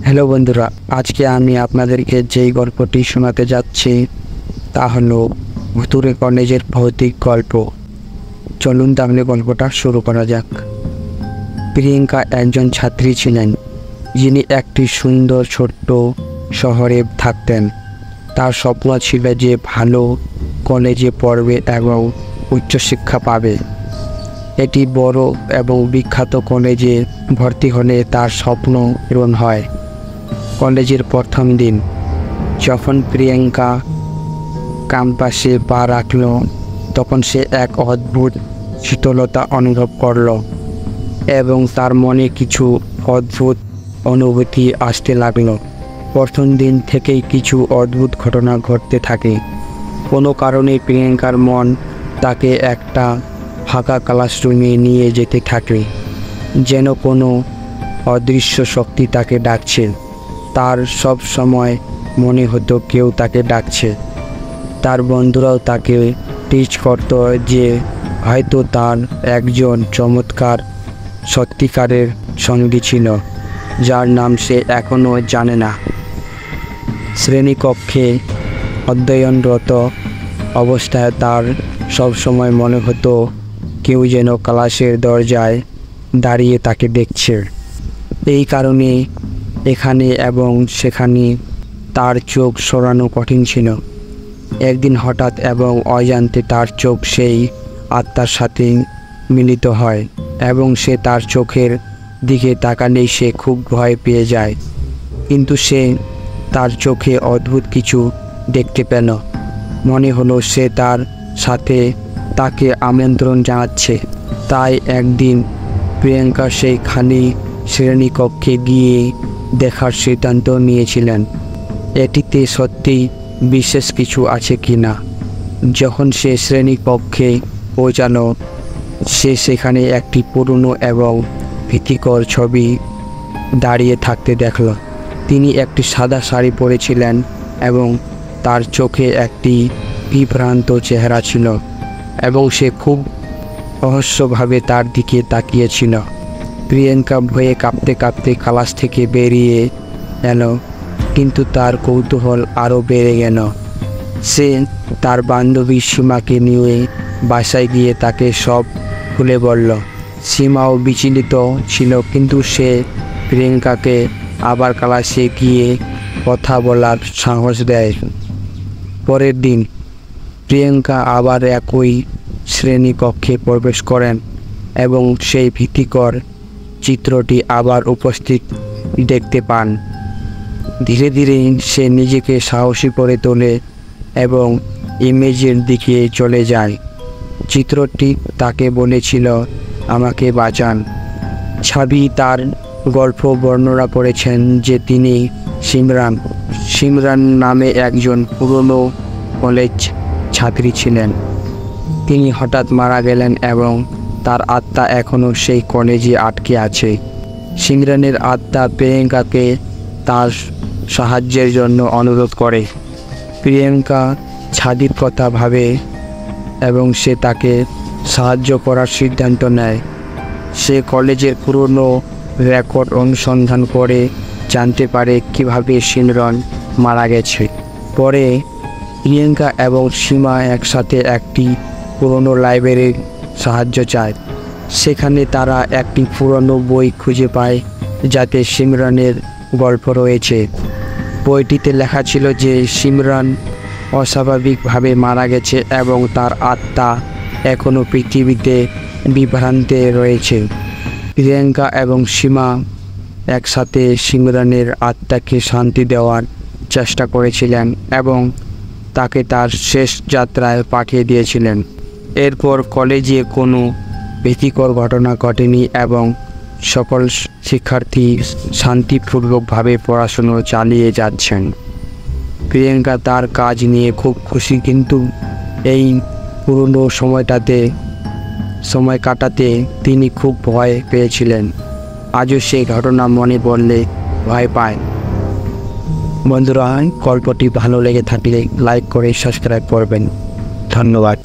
Hello বন্ধুরা, আজকে আমি আপনাদেরকে যেই গল্পটি শোনাতে যাচ্ছি তা হলো ভুতুড়ে কলেজের ভৌতিক গল্প। চলুন তাহলে গল্পটা শুরু করা যাক। প্রিয়াঙ্কা একজন ছাত্রী ছিলেন যিনি একটি সুন্দর ছোট্ট শহরে থাকতেন। তার স্বপ্ন ছিল যে ভালো কলেজে পড়বে এবং উচ্চশিক্ষা পাবে। এটি বড় এবং বিখ্যাত কলেজে ভর্তি হলে তার স্বপ্ন পূরণ হয়। কলেজের প্রথম দিন যখন প্রিয়াঙ্কা ক্যাম্পাসে পা রাখল, তখন সে এক অদ্ভুত শীতলতা অনুভব করল এবং তার মনে কিছু অদ্ভুত অনুভূতি আসতে লাগলো। প্রথম দিন থেকেই কিছু অদ্ভুত ঘটনা ঘটতে থাকে। কোনো কারণে প্রিয়াঙ্কার মন তাকে একটা ফাঁকা ক্লাসরুমে নিয়ে যেতে থাকে, যেন কোনো অদৃশ্য শক্তি তাকে ডাকছে। তার সব সময় মনে হতো কেউ তাকে ডাকছে। তার বন্ধুরাও তাকে টিচ করত যে হয়তো তার একজন চমৎকার সত্যিকারের সঙ্গী ছিল, যার নাম সে এখনও জানে না। শ্রেণীকক্ষে অধ্যয়নরত অবস্থায় তার সব সময় মনে হতো কেউ যেন ক্লাসের দরজায় দাঁড়িয়ে তাকে দেখছে। এই কারণে এখানে এবং সেখানে তার চোখ সরানো কঠিন ছিল। একদিন হঠাৎ এবং অজান্তে তার চোখ সেই আত্মার সাথে মিলিত হয় এবং সে তার চোখের দিকে তাকালেই সে খুব ভয় পেয়ে যায়। কিন্তু সে তার চোখে অদ্ভুত কিছু দেখতে পেল। মনে হলো সে তার সাথে তাকে আমন্ত্রণ জানাচ্ছে। তাই একদিন প্রিয়াঙ্কা সেই খালি শ্রেণীকক্ষে গিয়ে দেখার সিদ্ধান্ত নিয়েছিলেন এটিতে সত্যিই বিশেষ কিছু আছে কি না। যখন সে শ্রেণীকক্ষে পৌঁছালো, সে সেখানে একটি পুরনো এবং ভীতিকর ছবি দাঁড়িয়ে থাকতে দেখল। তিনি একটি সাদা শাড়ি পরেছিলেন এবং তার চোখে একটি বিভ্রান্ত চেহারা ছিল এবং সে খুব রহস্যভাবে তার দিকে তাকিয়েছিল। প্রিয়াঙ্কা ভয়ে কাঁপতে কাঁপতে ক্লাস থেকে বেরিয়ে এলো, কিন্তু তার কৌতূহল আরও বেড়ে গেল। সে তার বান্ধবী সীমাকে নিয়ে বাসায় গিয়ে তাকে সব খুলে বলল। সীমাও বিচলিত ছিল, কিন্তু সে প্রিয়াঙ্কাকে আবার ক্লাসে গিয়ে কথা বলার সাহস দেয়। পরের দিন প্রিয়াঙ্কা আবার একই শ্রেণীকক্ষে প্রবেশ করেন এবং সেই ভীতিকর চিত্রটি আবার উপস্থিত দেখতে পান। ধীরে ধীরে সে নিজেকে সাহসী করে তোলে এবং ইমেজের দিকে চলে যায়। চিত্রটি তাকে বলেছিল, আমাকে বাঁচান। ছাবি তার গল্প বর্ণনা করেছেন যে তিনি সিমরান নামে একজন পুরনো কলেজ ছাত্রী ছিলেন। তিনি হঠাৎ মারা গেলেন এবং তার আত্মা এখনও সেই কলেজে আটকে আছে। সিমরানের আত্মা প্রিয়াঙ্কাকে তার সাহায্যের জন্য অনুরোধ করে। প্রিয়াঙ্কা ছাদির কথা ভাবে এবং সে তাকে সাহায্য করার সিদ্ধান্ত নেয়। সে কলেজের পুরনো রেকর্ড অনুসন্ধান করে জানতে পারে কিভাবে সিমরান মারা গেছে। পরে প্রিয়াঙ্কা এবং সীমা একসাথে একটি পুরনো লাইব্রেরির সাহায্য চায়। সেখানে তারা একটি পুরনো বই খুঁজে পায় যাতে সিমরানের গল্প রয়েছে। বইটিতে লেখা ছিল যে সিমরান অস্বাভাবিকভাবে মারা গেছে এবং তার আত্মা এখনও পৃথিবীতে বিভ্রান্তে রয়েছে। প্রিয়াঙ্কা এবং সীমা একসাথে সিমরানের আত্মাকে শান্তি দেওয়ার চেষ্টা করেছিলেন এবং তাকে তার শেষ যাত্রায় পাঠিয়ে দিয়েছিলেন। এরপর কলেজে কোনো ভীতিকর ঘটনা ঘটেনি এবং সকল শিক্ষার্থী শান্তিপূর্বকভাবে পড়াশুনো চালিয়ে যাচ্ছেন। প্রিয়াঙ্কা তার কাজ নিয়ে খুব খুশি, কিন্তু এই পুরনো সময় কাটাতে তিনি খুব ভয় পেয়েছিলেন। আজও সেই ঘটনা মনে পড়লে ভয় পায়। বন্ধুরা, গল্পটি ভালো লেগে থাকলে লাইক করে সাবস্ক্রাইব করবেন। ধন্যবাদ।